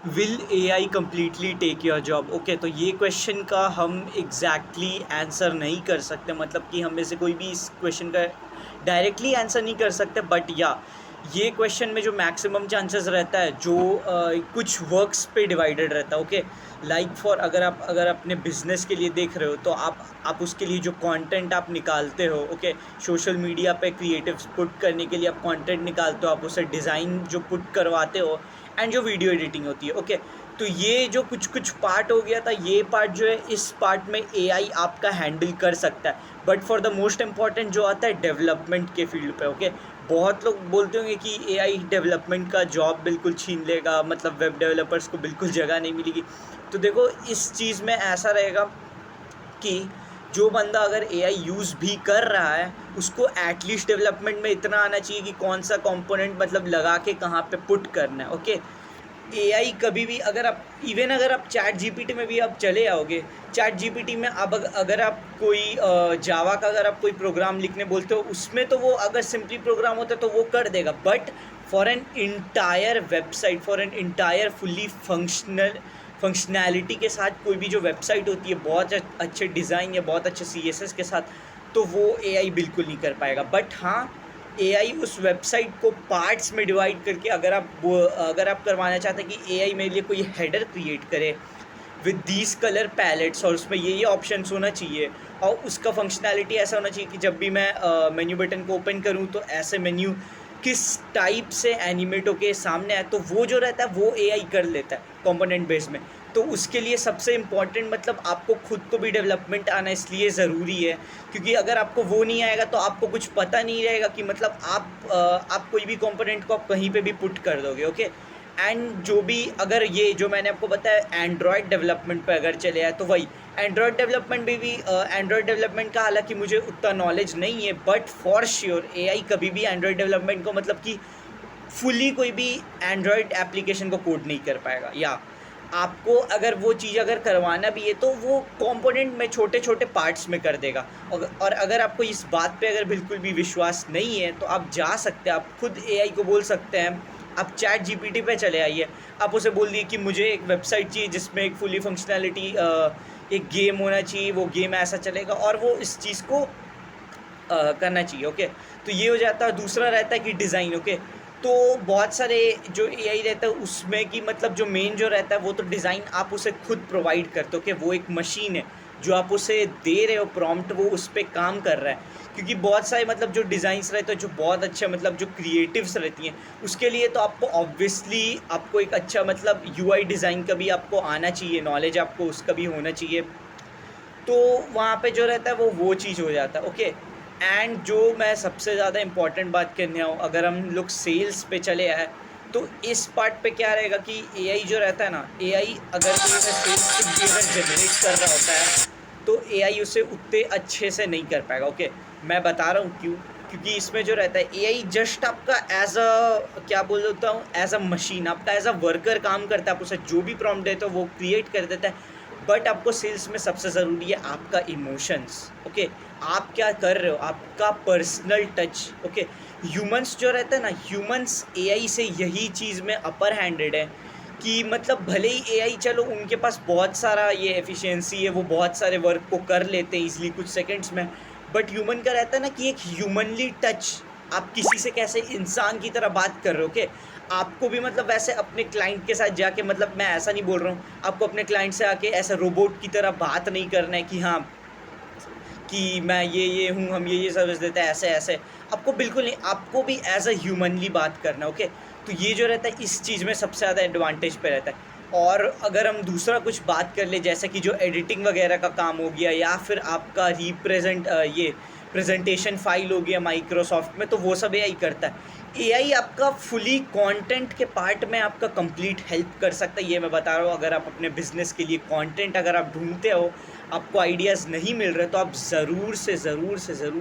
Will AI completely take your job? Okay, तो ये question का हम एग्जैक्टली आंसर नहीं कर सकते, मतलब कि हम में से कोई भी इस क्वेश्चन का डायरेक्टली आंसर नहीं कर सकते, बट या ये क्वेश्चन में जो मैक्सिमम चांसेस रहता है, जो कुछ वर्क्स पे डिवाइडेड रहता है। ओके, लाइक फॉर अगर अपने बिजनेस के लिए देख रहे हो, तो आप उसके लिए जो कंटेंट आप निकालते हो, ओके, सोशल मीडिया पे क्रिएटिव्स पुट करने के लिए आप कंटेंट निकालते हो, आप उसे डिज़ाइन जो पुट करवाते हो, एंड जो वीडियो एडिटिंग होती है। ओके, तो ये जो कुछ कुछ पार्ट हो गया था, ये पार्ट जो है, इस पार्ट में एआई आपका हैंडल कर सकता है। But for the most important जो आता है डेवलपमेंट के फील्ड पे, ओके, बहुत लोग बोलते होंगे कि एआई डेवलपमेंट का जॉब बिल्कुल छीन लेगा, मतलब वेब डेवलपर्स को बिल्कुल जगह नहीं मिलेगी। तो देखो, इस चीज़ में ऐसा रहेगा कि जो बंदा अगर एआई यूज़ भी कर रहा है, उसको एटलीस्ट डेवलपमेंट में इतना आना चाहिए कि कौन सा कंपोनेंट मतलब लगा के कहाँ पे पुट करना है। ओके, एआई कभी भी अगर आप चैट जीपीटी में भी आप चले आओगे, चैट जीपीटी में अब अगर आप कोई जावा का अगर आप कोई प्रोग्राम लिखने बोलते हो, उसमें तो वो अगर सिंपली प्रोग्राम होता है तो वो कर देगा, but for an entire website, for an entire fully functionality के साथ कोई भी जो वेबसाइट होती है, बहुत अच्छे डिज़ाइन या बहुत अच्छे सीएसएस के साथ, तो वो एआई बिल्कुल नहीं कर पाएगा। बट हाँ, एआई उस वेबसाइट को पार्ट्स में डिवाइड करके अगर आप करवाना चाहते हैं कि एआई मेरे लिए कोई हेडर क्रिएट करे विद दीज कलर पैलेट्स, और उसमें ये ऑप्शंस होना चाहिए, और उसका फंक्शनैलिटी ऐसा होना चाहिए कि जब भी मैं मेन्यू बटन को ओपन करूँ तो ऐसे मेन्यू किस टाइप से एनिमेट होके सामने आए, तो वो जो रहता है वो एआई कर लेता है कंपोनेंट बेस में। तो उसके लिए सबसे इम्पॉर्टेंट, मतलब आपको खुद को भी डेवलपमेंट आना इसलिए ज़रूरी है, क्योंकि अगर आपको वो नहीं आएगा तो आपको कुछ पता नहीं रहेगा कि मतलब आप कोई भी कंपोनेंट को आप कहीं पे भी पुट कर दोगे। ओके, एंड जो भी, अगर ये जो मैंने आपको बताया एंड्रॉयड डेवलपमेंट पे अगर चले आए, तो वही एंड्रॉयड डेवलपमेंट में भी एंड्रॉयड डेवलपमेंट का हालांकि मुझे उतना नॉलेज नहीं है, बट फॉर श्योर एआई कभी भी एंड्रॉयड डेवलपमेंट को मतलब कि फुली कोई भी एंड्रॉयड एप्लीकेशन को कोड नहीं कर पाएगा। या आपको अगर वो चीज़ अगर करवाना भी है तो वो कंपोनेंट में छोटे छोटे पार्ट्स में कर देगा। और अगर आपको इस बात पे अगर बिल्कुल भी विश्वास नहीं है, तो आप जा सकते हैं, आप खुद एआई को बोल सकते हैं, आप चैट जीपीटी पे चले आइए, आप उसे बोल दिए कि मुझे एक वेबसाइट चाहिए जिसमें एक फुली फंक्शनैलिटी, एक गेम होना चाहिए, वो गेम ऐसा चलेगा, और वो इस चीज़ को करना चाहिए। ओके, तो ये हो जाता है। दूसरा रहता है कि डिज़ाइन। ओके, तो बहुत सारे जो एआई रहता है उसमें कि मतलब जो मेन जो रहता है वो तो डिज़ाइन आप उसे खुद प्रोवाइड करते हो, कि वो एक मशीन है जो आप उसे दे रहे हो प्रॉम्प्ट, वो उस पर काम कर रहा है। क्योंकि बहुत सारे मतलब जो डिज़ाइंस रहते हैं, जो बहुत अच्छे मतलब जो क्रिएटिव्स रहती हैं, उसके लिए तो आपको ऑब्वियसली आपको एक अच्छा मतलब यूआई डिज़ाइन का भी आपको आना चाहिए, नॉलेज आपको उसका भी होना चाहिए। तो वहाँ पे जो रहता है वो चीज़ हो जाता है। ओके, एंड जो मैं सबसे ज़्यादा इम्पॉर्टेंट बात करने आऊँ, अगर हम लोग सेल्स पे चले आए, तो इस पार्ट पे क्या रहेगा कि एआई जो रहता है ना, एआई अगर कोई सेल्स पिच भी अगर जनरेट कर रहा होता है, तो एआई उसे उतने अच्छे से नहीं कर पाएगा। ओके, मैं बता रहा हूँ क्यों। क्योंकि इसमें जो रहता है एआई जस्ट आपका एज अ क्या बोल देता हूँ, एज अ मशीन, आपका एज अ वर्कर काम करता है, आप उसे जो भी प्रॉम्प्ट देते हो वो क्रिएट कर देता है। बट आपको सेल्स में सबसे ज़रूरी है आपका इमोशंस। ओके, आप क्या कर रहे हो, आपका पर्सनल टच। ओके, ह्यूमंस जो रहता है ना, ह्यूमंस एआई से यही चीज़ में अपर हैंडेड है कि मतलब भले ही एआई चलो उनके पास बहुत सारा ये एफिशिएंसी है, वो बहुत सारे वर्क को कर लेते हैं इजीली कुछ सेकंड्स में, बट ह्यूमन का रहता है ना कि एक ह्यूमनली टच, आप किसी से कैसे इंसान की तरह बात कर रहे हो। ओके, आपको भी मतलब वैसे अपने क्लाइंट के साथ जाके, मतलब मैं ऐसा नहीं बोल रहा हूँ, आपको अपने क्लाइंट से आके ऐसा रोबोट की तरह बात नहीं करना है कि हाँ, कि मैं ये हूँ, हम ये सर्विस देते हैं, ऐसे ऐसे। आपको बिल्कुल नहीं, आपको भी एज अ ह्यूमनली बात करना है। ओके, तो ये जो रहता है इस चीज़ में सबसे ज़्यादा एडवांटेज पे रहता है। और अगर हम दूसरा कुछ बात कर ले, जैसे कि जो एडिटिंग वगैरह का काम हो गया, या फिर आपका ये प्रेजेंटेशन फाइल हो गया माइक्रोसॉफ्ट में, तो वो सब एआई करता है। एआई आपका फुली कंटेंट के पार्ट में आपका कंप्लीट हेल्प कर सकता है, ये मैं बता रहा हूँ। अगर आप अपने बिजनेस के लिए कंटेंट अगर आप ढूंढते हो, आपको आइडियाज़ नहीं मिल रहे, तो आप ज़रूर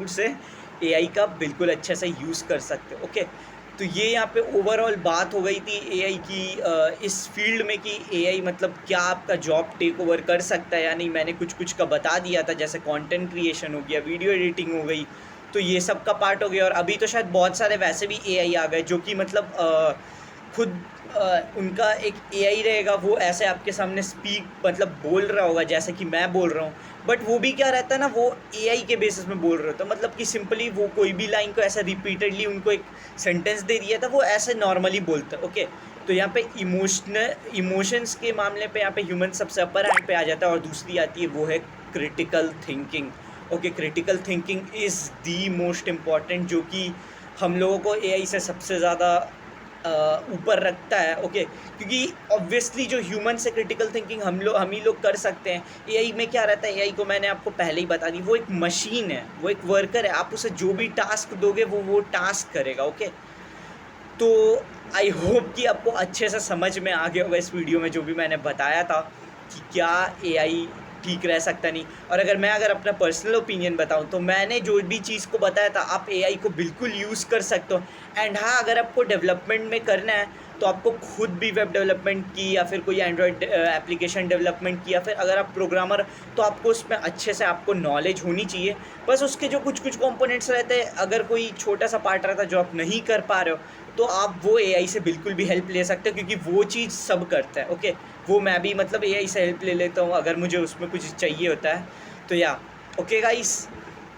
से एआई का बिल्कुल अच्छे से यूज़ कर सकते हो। ओके, तो ये यहाँ पे ओवरऑल बात हो गई थी एआई की, इस फील्ड में कि एआई मतलब क्या आपका जॉब टेक ओवर कर सकता है या नहीं। मैंने कुछ कुछ का बता दिया था, जैसे कंटेंट क्रिएशन हो गया, वीडियो एडिटिंग हो गई, तो ये सब का पार्ट हो गया। और अभी तो शायद बहुत सारे वैसे भी एआई आ गए जो कि मतलब खुद उनका एक एआई रहेगा, वो ऐसे आपके सामने स्पीक मतलब बोल रहा होगा जैसे कि मैं बोल रहा हूँ, बट वो भी क्या रहता है ना, वो एआई के बेसिस में बोल रहे होता है, मतलब कि सिंपली वो कोई भी लाइन को ऐसा रिपीटेडली उनको एक सेंटेंस दे दिया था, वो ऐसे नॉर्मली बोलता है। ओके, तो यहाँ पे इमोशंस के मामले पे यहाँ पे ह्यूमन सबसे अपर हैंड पे आ जाता है, और दूसरी आती है वो है critical thinking. Okay, critical thinking is the most important, जो कि हम लोगों को एआई से सबसे ज़्यादा ऊपर रखता है। ओके, क्योंकि ऑब्वियसली जो ह्यूमन से क्रिटिकल थिंकिंग हम ही लोग कर सकते हैं। एआई में क्या रहता है, एआई को मैंने आपको पहले ही बता दी, वो एक मशीन है, वो एक वर्कर है, आप उसे जो भी टास्क दोगे वो टास्क करेगा। ओके, तो आई होप कि आपको अच्छे से समझ में आ गया होगा इस वीडियो में जो भी मैंने बताया था कि क्या एआई ठीक रह सकता नहीं। और अगर अपना पर्सनल ओपिनियन बताऊं तो मैंने जो भी चीज़ को बताया था, आप एआई को बिल्कुल यूज़ कर सकते हो। एंड हाँ, अगर आपको डेवलपमेंट में करना है तो आपको खुद भी वेब डेवलपमेंट की या फिर कोई एंड्रॉयड एप्लीकेशन डेवलपमेंट की, या फिर अगर आप प्रोग्रामर, तो आपको उसमें अच्छे से आपको नॉलेज होनी चाहिए। बस उसके जो कुछ कुछ कंपोनेंट्स रहते हैं, अगर कोई छोटा सा पार्ट रहता है जो आप नहीं कर पा रहे हो, तो आप वो एआई से बिल्कुल भी हेल्प ले सकते हो, क्योंकि वो चीज़ सब करता है। ओके, वो मैं भी मतलब एआई से हेल्प ले लेता हूँ अगर मुझे उसमें कुछ चाहिए होता है तो। या ओके गाइस,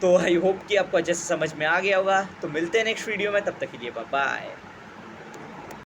तो आई होप कि आपको अच्छे से समझ में आ गया होगा। तो मिलते हैं नेक्स्ट वीडियो में, तब तक के लिए बाय बाय।